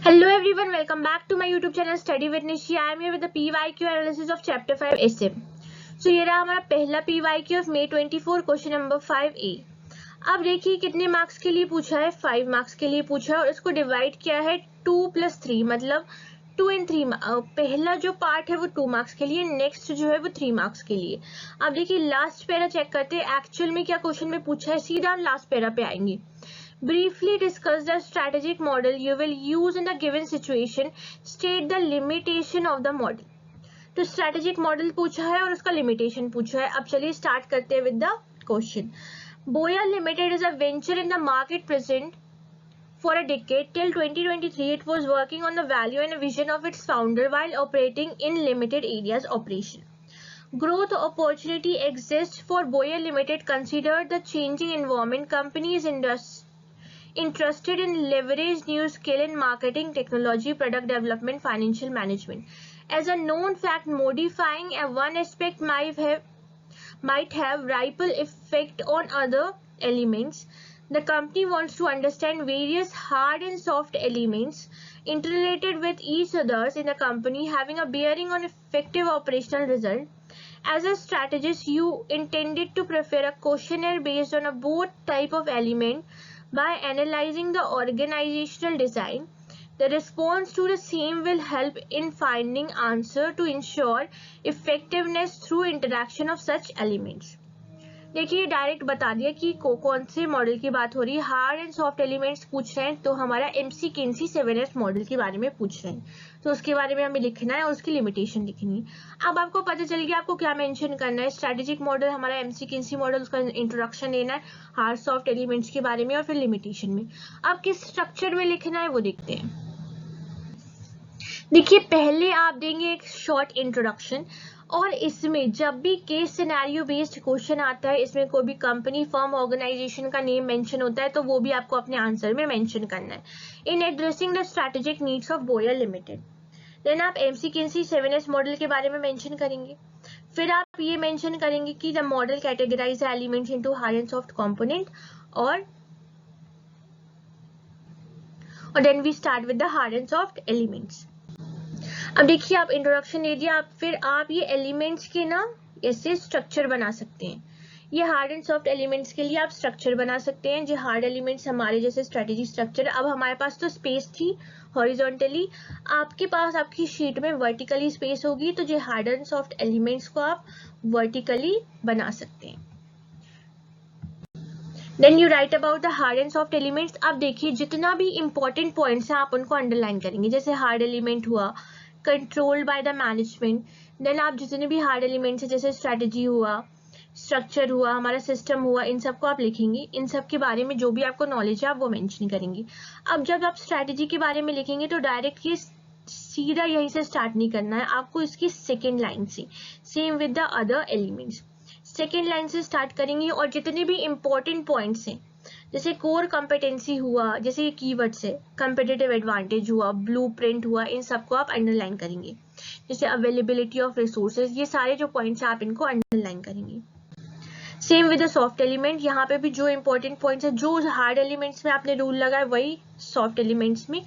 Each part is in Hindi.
Hello everyone, welcome back to my YouTube channel Study with Nishi. I am here with the PYQ analysis of Chapter 5 SM. So ये रहा हमारा पहला PYQ of May 24, question number 5A. अब देखिए कितने मार्क्स के लिए पूछा है, 5 मार्क्स के लिए पूछा है और इसको डिवाइड किया है 2 + 3, मतलब 2 and 3. पहला जो पार्ट है वो 2 मार्क्स के लिए, नेक्स्ट जो है वो 3 मार्क्स के लिए. अब देखिए लास्ट पैरा चेक करते हैं एक्चुअल में क्या क्वेश्चन में पूछा है, सीधा हम लास्ट पैरा पे आएंगे. Briefly discuss the strategic model you will use in a given situation. State the limitation of the model. तो strategic model पूछा है और उसका limitation पूछा है. अब चलिए start करते हैं with the question. Boya Limited is a venture in the market present for a decade. Till 2023, it was working on the value and vision of its founder while operating in limited areas operation. Growth opportunity exists for Boya Limited. Consider the changing environment. Companies interested in leverage new skill in marketing, technology, product development, financial management. As a known fact, modifying one aspect might have ripple effect on other elements. The company wants to understand various hard and soft elements interrelated with each others in the company, having a bearing on effective operational result. As a strategist, you intended to prepare a questionnaire based on a both type of element. By analyzing the organizational design, the response to the same will help in finding answer to ensure effectiveness through interaction of such elements. देखिए डायरेक्ट बता दिया कि कौन से मॉडल की बात हो रही है. हार्ड एंड सॉफ्ट एलिमेंट्स पूछ रहे हैं तो हमारा MC किन्सी 7S मॉडल के बारे में पूछ रहे हैं, तो उसके बारे में हमें लिखना है और उसकी लिमिटेशन लिखनी है. अब आपको पता चल गया आपको क्या मेंशन करना है. स्ट्रेटेजिक मॉडल हमारा MC किन्सी मॉडल, उसका इंट्रोडक्शन देना है, हार्ड सॉफ्ट एलिमेंट्स के बारे में और फिर लिमिटेशन में. अब किस स्ट्रक्चर में लिखना है वो देखते हैं. देखिए पहले आप देंगे एक शॉर्ट इंट्रोडक्शन और इसमें जब भी केस सिनेरियो बेस्ड क्वेश्चन आता है, इसमें कोई भी कंपनी, फर्म, ऑर्गेनाइजेशन का नेम मेंशन होता है तो वो भी आपको अपने आंसर में मेंशन करना है. In addressing the strategic needs of Boya limited, then आप MC किन्सी 7S मॉडल के बारे में मेंशन करेंगे. फिर आप ये मेंशन करेंगे कि the model categorize elements into hard and soft component और then we start with the hard and soft elements. अब देखिए आप इंट्रोडक्शन दे दिया, फिर आप ये एलिमेंट्स के ना ऐसे स्ट्रक्चर बना सकते हैं. ये हार्ड एंड सॉफ्ट एलिमेंट्स के लिए आप स्ट्रक्चर बना सकते हैं. जो हार्ड एलिमेंट्स हमारे जैसे स्ट्रेटेजी स्ट्रक्चर, अब हमारे पास तो स्पेस थी हॉरिजॉन्टली, आपके पास आपकी शीट में वर्टिकली स्पेस होगी, तो जो हार्ड एंड सॉफ्ट एलिमेंट्स को आप वर्टिकली बना सकते हैं. Then you write about the hard and soft elements. अब देखिए जितना भी इंपॉर्टेंट पॉइंट्स हैं आप उनको अंडरलाइन करेंगे. जैसे हार्ड एलिमेंट हुआ controlled by the management, then आप जितने भी हार्ड एलिमेंट्स हैं जैसे स्ट्रेटेजी हुआ, स्ट्रक्चर हुआ, हमारा सिस्टम हुआ, इन सबको आप लिखेंगे. इन सब के बारे में जो भी आपको नॉलेज है आप वो मेंशन करेंगे. अब जब आप स्ट्रेटेजी के बारे में लिखेंगे तो डायरेक्ट ये सीधा यहीं से स्टार्ट नहीं करना है, आपको इसकी सेकेंड लाइन से, same with the other elements, second line से स्टार्ट करेंगे. और जितने भी इंपॉर्टेंट पॉइंट्स हैं जैसे कोर कॉम्पिटेंसी हुआ, जैसे ये कीवर्ड्स है, कंपेटिटिव एडवांटेज हुआ, ब्लूप्रिंट हुआ, इन सबको आप अंडरलाइन करेंगे. जैसे अवेलेबिलिटी ऑफ रिसोर्सेज, ये सारे जो पॉइंट्स आप इनको अंडरलाइन करेंगे. Same with the soft element, यहाँ पे भी जो इंपॉर्टेंट पॉइंट्स है, जो हार्ड एलिमेंट्स में आपने रूल लगाया वही सॉफ्ट एलिमेंट्स में.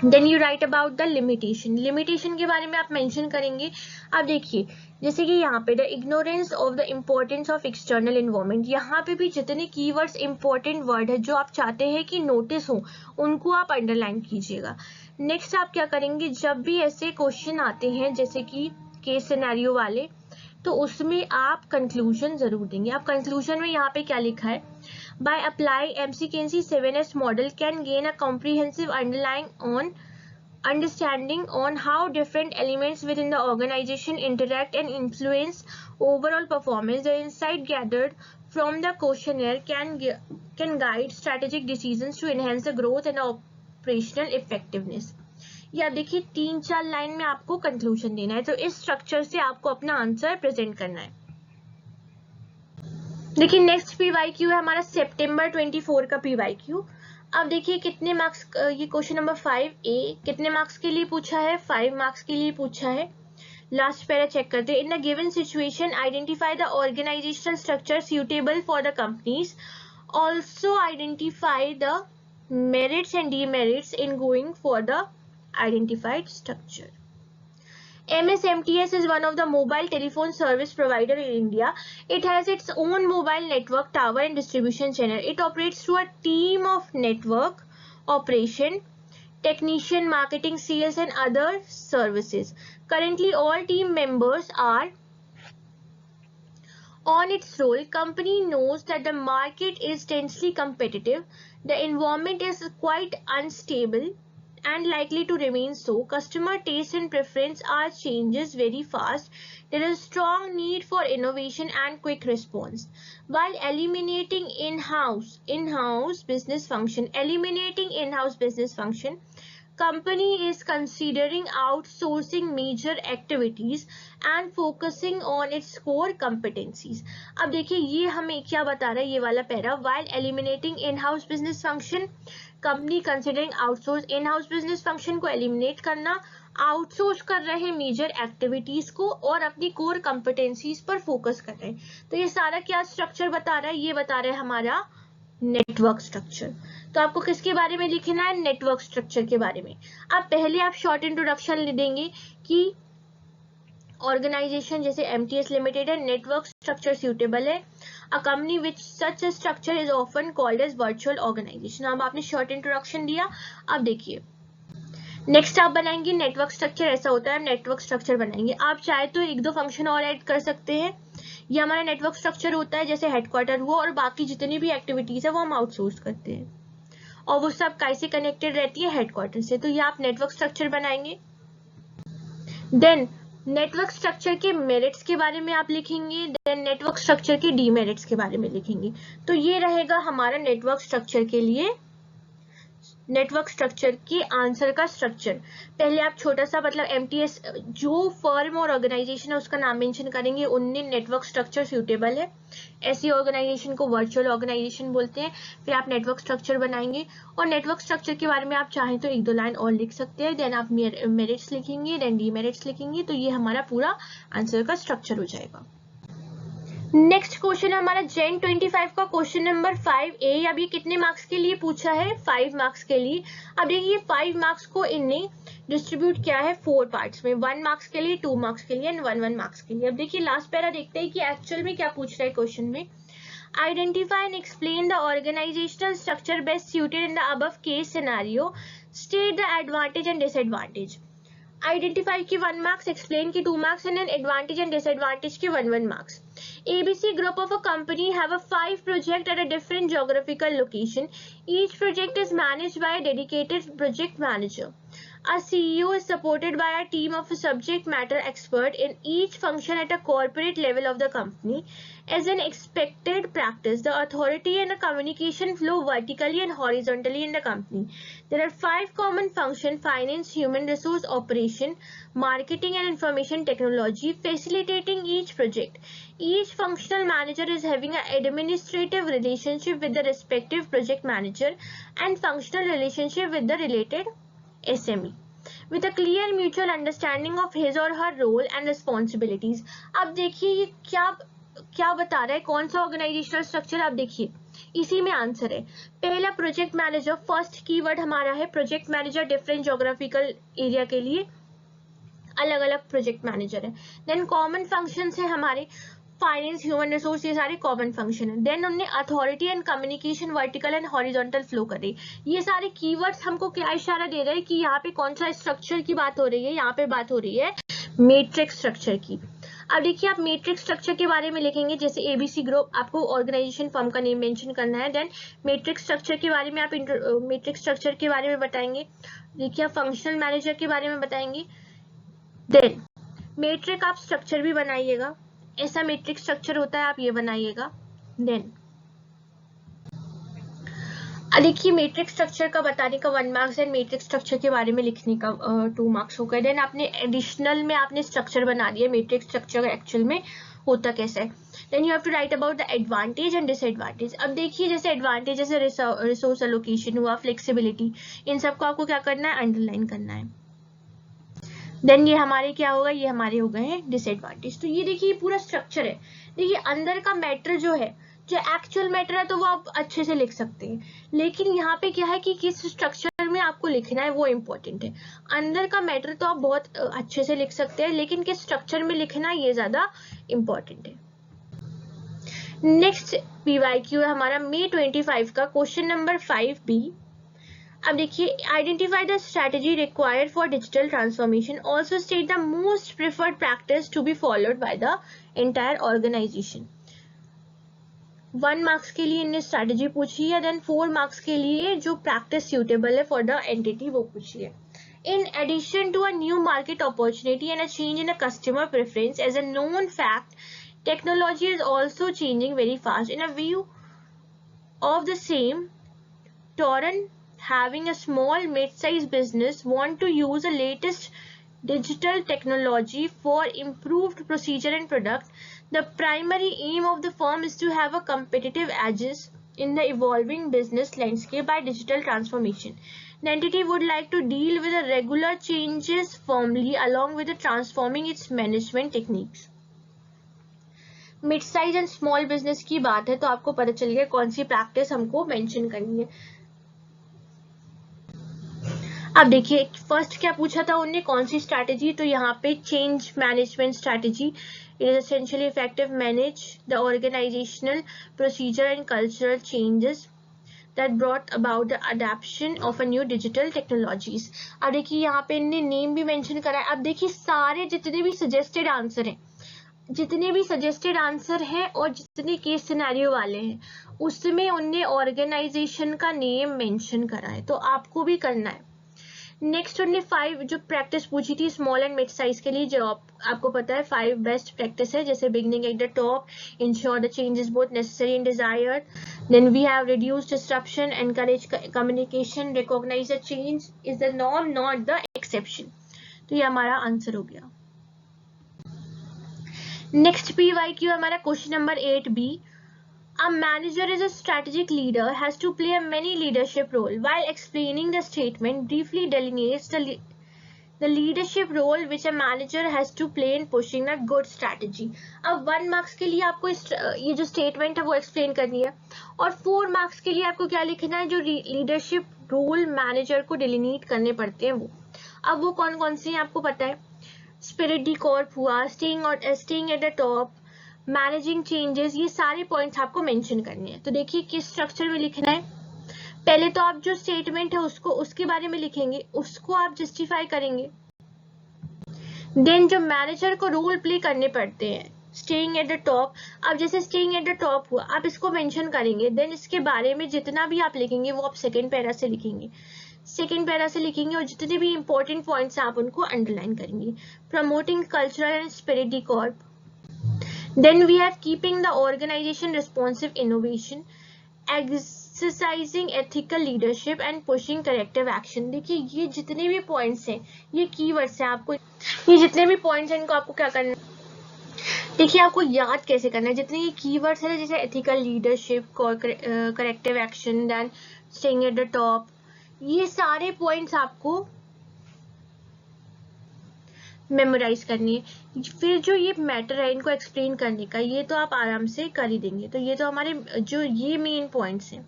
Then you write about the limitation, limitation के बारे में आप मेंशन करेंगे. अब देखिए जैसे कि यहाँ पे the ignorance of the importance of external environment, यहाँ पे भी जितने कीवर्ड्स इंपॉर्टेंट वर्ड है जो आप चाहते हैं कि नोटिस हो उनको आप अंडरलाइन कीजिएगा. नेक्स्ट आप क्या करेंगे, जब भी ऐसे क्वेश्चन आते हैं जैसे कि केस सिनेरियो वाले, तो उसमें आप कंक्लूजन जरूर देंगे. आप कंक्लूजन में यहाँ पे क्या लिखा है, by applying MC Kinsey 7S model can gain a comprehensive understanding on how different elements within the organization interact and influence overall performance. The insight gathered from the questionnaire can guide strategic decisions to enhance the growth and operational effectiveness. ये आप देखिए 3-4 लाइन में आपको कंक्लूजन देना है, तो इस स्ट्रक्चर से आपको अपना आंसर प्रेजेंट करना है. देखिए नेक्स्ट PYQ है हमारा सितंबर 24 का PYQ. अब देखिए कितने मार्क्स, ये क्वेश्चन नंबर 5A कितने मार्क्स के लिए पूछा है, 5 मार्क्स के लिए पूछा है. लास्ट पैरा चेक करते हैं. In the given situation identify the organisational structure suitable for the companies, also identify the merits and demerits in going for the identified structure. MSMTS is one of the mobile telephone service provider in India. It has its own mobile network, tower and distribution channel. It operates through a team of network operation, technician, marketing, sales and other services. Currently, all team members are on its role. Company knows that the market is tensely competitive. The environment is quite unstable and likely to remain so. Customer taste and preference are changes very fast. There is strong need for innovation and quick response. While eliminating in-house business function, company is considering outsourcing major activities and focusing on its core competencies. अब देखिए ये हमें क्या बता रहा है ये वाला para, while eliminating in-house business function, company considering outsource in house business function को एलिमिनेट करना, आउटसोर्स कर रहे हैं मेजर एक्टिविटीज को और अपनी कोर कंपिटेंसीज पर फोकस कर रहे हैं. तो ये सारा क्या स्ट्रक्चर बता रहा है, ये बता रहा है हमारा नेटवर्क स्ट्रक्चर. तो आपको किसके बारे में लिखना है, नेटवर्क स्ट्रक्चर के बारे में. अब पहले आप शॉर्ट इंट्रोडक्शन देंगे कि ऑर्गेनाइजेशन जैसे एमटीएस लिमिटेड है, नेटवर्क स्ट्रक्चर सूटेबल है. A company which such a structure is often called as virtual organization. अब आपने शॉर्ट इंट्रोडक्शन दिया. अब देखिए नेक्स्ट आप बनाएंगे नेटवर्क स्ट्रक्चर. ऐसा होता है, नेटवर्क स्ट्रक्चर बनाएंगे. आप चाहे तो एक दो फंक्शन और ऐड कर सकते हैं. ये हमारा नेटवर्क स्ट्रक्चर होता है, जैसे हेडक्वार्टर हुआ और बाकी जितनी भी एक्टिविटीज है वो हम आउटसोर्स करते हैं और वो सब कैसे कनेक्टेड रहती है हेडक्वार्टर से. तो ये आप नेटवर्क स्ट्रक्चर बनाएंगे. देन नेटवर्क स्ट्रक्चर के मेरिट्स के बारे में आप लिखेंगे. देन नेटवर्क स्ट्रक्चर के डीमेरिट्स के बारे में लिखेंगे. तो ये रहेगा हमारा नेटवर्क स्ट्रक्चर के लिए, नेटवर्क स्ट्रक्चर के आंसर का स्ट्रक्चर. पहले आप छोटा सा मतलब एमटीएस जो फर्म और ऑर्गेनाइजेशन है उसका नाम मेंशन करेंगे, उनमें नेटवर्क स्ट्रक्चर सूटेबल है. ऐसी ऑर्गेनाइजेशन को वर्चुअल ऑर्गेनाइजेशन बोलते हैं. फिर आप नेटवर्क स्ट्रक्चर बनाएंगे और नेटवर्क स्ट्रक्चर के बारे में आप चाहें तो एक दो लाइन और लिख सकते हैं. देन आप मेरिट्स लिखेंगे, देन डीमेरिट्स लिखेंगे. तो ये हमारा पूरा आंसर का स्ट्रक्चर हो जाएगा. नेक्स्ट क्वेश्चन है हमारा जेन 25 का क्वेश्चन नंबर 5A. अब ये कितने मार्क्स के लिए पूछा है, 5 मार्क्स के लिए. अब देखिए 5 मार्क्स को इनने डिस्ट्रीब्यूट किया है 4 पार्ट्स में, 1 मार्क्स के लिए, 2 मार्क्स के लिए एंड 1 मार्क्स के लिए. अब देखिए लास्ट पैरा देखते हैं कि एक्चुअल में क्या पूछ रहा है क्वेश्चन में. Identify and explain the organisational structure best suited in the above case scenario. State the advantage and disadvantage. Identify की 1 मार्क्स, एक्सप्लेन की 2 marks and advantage and disadvantage की 1 marks. ABC group of a company have a 5 project at a different geographical location. Each project is managed by a dedicated project manager. A CEO is supported by a team of subject matter expert in each function at a corporate level of the company. As an expected practice, the authority and the communication flow vertically and horizontally in the company. There are 5 common functions: finance, human resource, operation, marketing and information technology, facilitating each project. Each functional manager is having an administrative relationship with the respective project manager and functional relationship with the related SME with a clear mutual understanding of his or her role and responsibilities. अब देखिए ये क्या बता रहा है, कौन सा ऑर्गेनाइजेशनल स्ट्रक्चर. आप देखिए इसी में आंसर है. पहला प्रोजेक्ट मैनेजर, फर्स्ट कीवर्ड हमारा है project manager. Different geographical area के लिए अलग अलग प्रोजेक्ट मैनेजर है. देन कॉमन फंक्शंस है हमारे, फाइनेंस, ह्यूमन रिसोर्स, ये सारे कॉमन फंक्शन है. देन हमने authority and communication vertical and horizontal flow करे. ये सारे कीवर्ड्स हमको क्या इशारा दे रहे हैं कि यहाँ पे कौन सा स्ट्रक्चर की बात हो रही है, यहाँ पे बात हो रही है मैट्रिक्स स्ट्रक्चर की. अब देखिए आप मैट्रिक्स स्ट्रक्चर के बारे में लिखेंगे, जैसे एबीसी ग्रुप, आपको ऑर्गेनाइजेशन फर्म का नेम मेंशन करना है. देन मैट्रिक्स स्ट्रक्चर के बारे में आप मैट्रिक्स स्ट्रक्चर के बारे में बताएंगे. देखिए आप फंक्शनल मैनेजर के बारे में बताएंगे. देन मैट्रिक आप स्ट्रक्चर भी बनाइएगा, ऐसा मैट्रिक्स स्ट्रक्चर होता है, आप ये बनाइएगा. देन देखिए मैट्रिक्स स्ट्रक्चर का बताने का 1 मार्क्स एंड मैट्रिक्स स्ट्रक्चर के बारे में लिखने का 2 मार्क्स हो गए. देन आपने एडिशनल में आपने स्ट्रक्चर बना दिया, मैट्रिक्स स्ट्रक्चर एक्चुअल में होता कैसा है. Then you have to write about the advantage and disadvantage. अब देखिए जैसे एडवांटेज जैसे रिसोर्स एलोकेशन हुआ, फ्लेक्सिबिलिटी, इन सबको आपको क्या करना है, अंडरलाइन करना है. देन ये हमारे क्या होगा, ये हमारे हो गए हैं डिसएडवांटेज. तो ये देखिए पूरा स्ट्रक्चर है. देखिए अंदर का मैटर जो है, जो एक्चुअल मैटर है तो वो आप अच्छे से लिख सकते हैं, लेकिन यहाँ पे क्या है कि किस स्ट्रक्चर में आपको लिखना है वो इम्पोर्टेंट है। अंदर का मैटर तो आप बहुत अच्छे से लिख सकते हैं, लेकिन किस स्ट्रक्चर में लिखना है ये ज्यादा इम्पोर्टेंट है। नेक्स्ट पीवाईक्यू है हमारा May 25 का क्वेश्चन नंबर 5B। अब देखिए, identify the strategy required for digital transformation, also state the most preferred practice to be followed by the entire organisation. 1 marks के लिए इनने स्ट्रेटेजी पूछी है, देन 4 मार्क्स के लिए जो प्रैक्टिस सूटेबल है फॉर द एंटिटी वो पूछी है। In addition to a new market opportunity and a change in a customer preference, as a known fact, technology is also changing very fast. In a view of the same, Torrent, having a small mid-sized business, want to use the latest digital technology for improved procedure and product. The primary aim of the firm is to have a competitive edges in the evolving business landscape by digital transformation. The entity would like to deal with the regular changes firmly along with the transforming its management techniques. Mid size and small business की बात है तो आपको पता चल गया कौन सी प्रैक्टिस हमको मेंशन करनी है। अब देखिए, फर्स्ट क्या पूछा था उन्होंने, कौन सी स्ट्रैटेजी, तो यहाँ पे change management strategy. It is essentially effective manage the organisational procedure and cultural changes that brought about the adoption of a new digital technologies. अब देखिए यहाँ पे इन्होंने नेम भी मेंशन करा है। अब देखिए सारे जितने भी सजेस्टेड आंसर हैं और जितने केस सिनेरियो वाले हैं उसमें उनने ऑर्गेनाइजेशन का नेम मेंशन करा है, तो आपको भी करना है। नेक्स्ट उन्होंने 5 जो प्रैक्टिस पूछी थी स्मॉल एंड मिड साइज के लिए, जो आपको पता है 5 बेस्ट प्रैक्टिस है, जैसे beginning at the top, ensure the changes both necessary and desired, then we have reduce disruption, encourage communication, recognise the change is the norm not the exception. तो ये हमारा आंसर हो गया। नेक्स्ट पीवाईक्यू हमारा question number 8B। A manager is a strategic leader, has to play a many leadership role. While explaining the statement, briefly delineates the leadership role which a manager has to play in pushing a good strategy. अब 1 मार्क्स के लिए आपको ये जो स्टेटमेंट है वो एक्सप्लेन करनी है, और 4 मार्क्स के लिए आपको क्या लिखना है, जो लीडरशिप रोल मैनेजर को डिलिनेट करने पड़ते हैं वो। अब वो कौन कौन से हैं आपको पता है, स्पिरिट डी कॉर्प हुआ, staying at the top, managing changes, ये सारे पॉइंट्स आपको मेंशन करने हैं। तो देखिए किस स्ट्रक्चर में लिखना है, पहले तो आप जो स्टेटमेंट है उसके बारे में लिखेंगे, उसको आप जस्टिफाई करेंगे, देन जो मैनेजर को रोल प्ले करने पड़ते हैं, स्टेइंग एट द टॉप। अब जैसे स्टेइंग एट द टॉप हुआ, आप इसको मेंशन करेंगे, देन इसके बारे में जितना भी आप लिखेंगे वो आप सेकेंड पैरा से लिखेंगे और जितने भी इंपॉर्टेंट पॉइंट्स आप उनको अंडरलाइन करेंगे। Promoting cultural and spirit D Corp, then we have keeping the organization responsive innovation, exercising ethical leadership and pushing corrective action। देखिए ये जितने भी पॉइंट्स हैं ये कीवर्ड्स हैं, आपको ये जितने भी पॉइंट्स हैं इनको आपको क्या करना है, देखिए आपको याद कैसे करना है। जितने ये कीवर्ड्स हैं जैसे ethical leadership, corrective action, then staying at the top, ये सारे पॉइंट्स आपको मेमोराइज करनी है। फिर जो ये मैटर है इनको एक्सप्लेन करने का, ये तो आप आराम से कर ही देंगे। तो ये तो हमारे जो ये मेन पॉइंट्स हैं,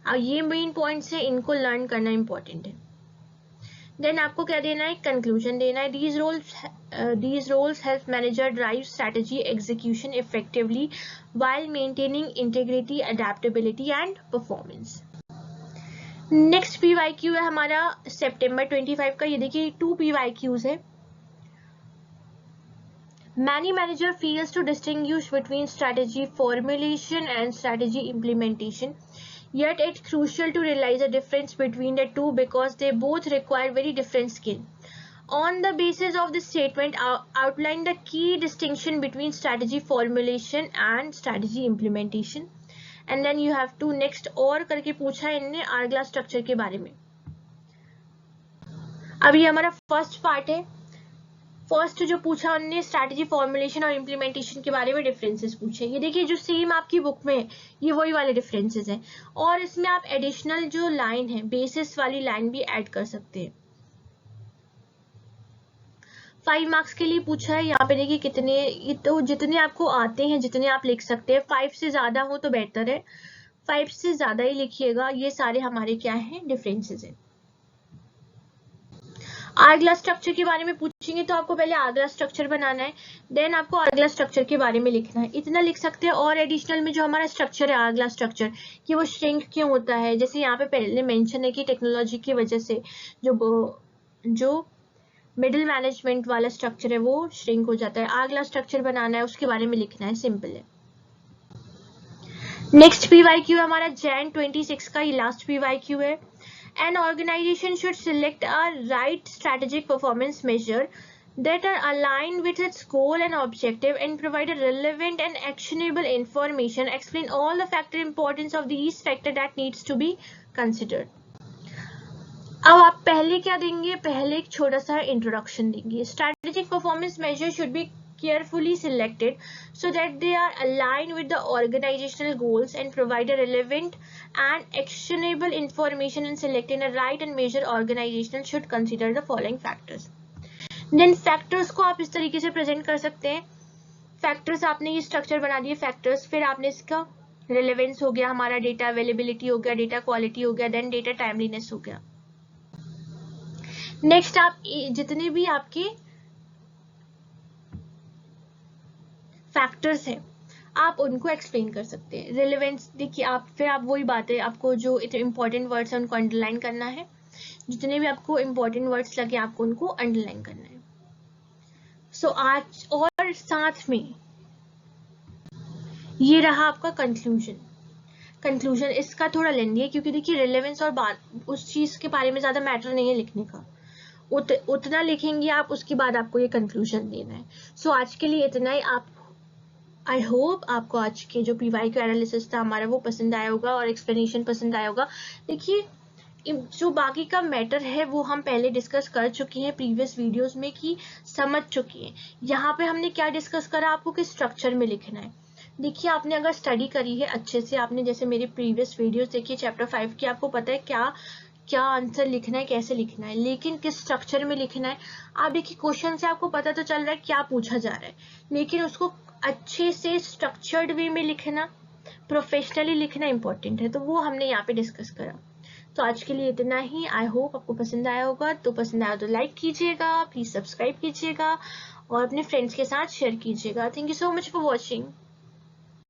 और ये मेन पॉइंट्स हैं, इनको लर्न करना इंपॉर्टेंट है। देन आपको क्या देना है, कंक्लूजन देना है। these roles help manager drive strategy execution effectively while maintaining integrity, adaptability and performance। Next PYQ है हमारा सितंबर 25 का। ये देखिए 2 पीवाईक्यूज है। Many manager fails to distinguish between strategy formulation and strategy implementation. Yet it's crucial to realize the difference between the two because they both require very different skill. On the basis of this statement, outline the key distinction between strategy formulation and strategy implementation. And then you have to next और करके पूछा है इनने आर्गला स्ट्रक्चर के बारे में। अब ये हमारा फर्स्ट पार्ट है। फर्स्ट जो पूछा उन्होंने स्ट्रैटेजी फॉर्मुलेशन और इम्प्लीमेंटेशन के बारे में डिफरेंसेस पूछे। ये देखिए जो सेम आपकी बुक में है ये वही वाले डिफरेंसेस हैं, और इसमें आप एडिशनल जो लाइन है बेसिस वाली लाइन भी ऐड कर सकते हैं। 5 मार्क्स के लिए पूछा है। यहाँ पे देखिए कितने, ये तो जितने आपको आते हैं जितने आप लिख सकते हैं, 5 से ज्यादा हो तो बेहतर है, 5 से ज्यादा ही लिखिएगा। ये सारे हमारे क्या हैं, डिफरेंसेस हैं। आर्गला स्ट्रक्चर के बारे में पूछेंगे तो आपको पहले आर्गला स्ट्रक्चर बनाना है, देन आपको आर्गला स्ट्रक्चर के बारे में लिखना है। इतना लिख सकते हैं। और एडिशनल में जो हमारा स्ट्रक्चर है आर्गला स्ट्रक्चर, कि वो श्रिंक क्यों होता है, जैसे यहाँ पे पहले मेंशन है कि टेक्नोलॉजी की वजह से जो मिडिल मैनेजमेंट वाला स्ट्रक्चर है वो श्रिंक हो जाता है। आर्गला स्ट्रक्चर बनाना है, उसके बारे में लिखना है, सिंपल है। नेक्स्ट पीवाईक्यू है हमारा जैन 26 का, ये लास्ट पीवाईक्यू है। An organization should select a right strategic performance measure that are aligned with its goal and objective and provide a relevant and actionable information. Explain all the factor importance of these factor that needs to be considered. अब आप पहले क्या देंगे, पहले एक छोटा सा इंट्रोडक्शन देंगे। Strategic performance measure should be carefully selected so that they are aligned with the organizational goals and provide a relevant and actionable information. In selecting a right and measure, organization should consider the following factors. Then factors को आप इस तरीके से प्रेजेंट कर सकते हैं। फैक्टर्स आपने ये स्ट्रक्चर बना दिए फैक्टर्स, फिर आपने इसका रिलेवेंस हो गया, हमारा डेटा अवेलेबिलिटी हो गया, डेटा क्वालिटी हो गया, देन डेटा टाइमलीनेस हो गया। नेक्स्ट आप जितने भी आपके फैक्टर्स है आप उनको एक्सप्लेन कर सकते हैं। रिलेवेंस देखिए आप, फिर आप वही बात है, आपको जो इंपॉर्टेंट वर्ड्स है उनको अंडरलाइन करना है, जितने भी आपको इंपॉर्टेंट वर्ड्स लगे आपको उनको अंडरलाइन करना है। सो आज और साथ में ये रहा आपका कंक्लूजन इसका थोड़ा लेंदी है, क्योंकि देखिए रिलेवेंस और बात उस चीज के बारे में ज्यादा मैटर नहीं है लिखने का, उतना लिखेंगे आप, उसके बाद आपको ये कंक्लूजन देना है। सो आज के लिए इतना ही। आप आई होप आपको आज के जो पीवाईक्यू एनालिसिस था हमारा वो पसंद आया होगा और एक्सप्लेनेशन पसंद आया होगा। देखिए जो बाकी का मैटर है वो हम पहले डिस्कस कर चुके हैं प्रीवियस वीडियोस में, कि समझ चुके हैं। यहाँ पे हमने क्या डिस्कस करा, आपको किस स्ट्रक्चर में लिखना है। देखिए आपने अगर स्टडी करी है अच्छे से, आपने जैसे मेरे प्रीवियस वीडियोस देखिए चैप्टर 5 की, आपको पता है क्या आंसर लिखना है, कैसे लिखना है, लेकिन किस स्ट्रक्चर में लिखना है। आप देखिए क्वेश्चन से आपको पता तो चल रहा है क्या पूछा जा रहा है, लेकिन उसको अच्छे से स्ट्रक्चर्ड वे में लिखना, प्रोफेशनली लिखना इंपॉर्टेंट है, तो वो हमने यहाँ पे डिस्कस करा। तो आज के लिए इतना ही। आई होप आपको पसंद आया होगा, तो पसंद आया तो लाइक कीजिएगा, प्लीज सब्सक्राइब कीजिएगा और अपने फ्रेंड्स के साथ शेयर कीजिएगा। Thank you so much for watching.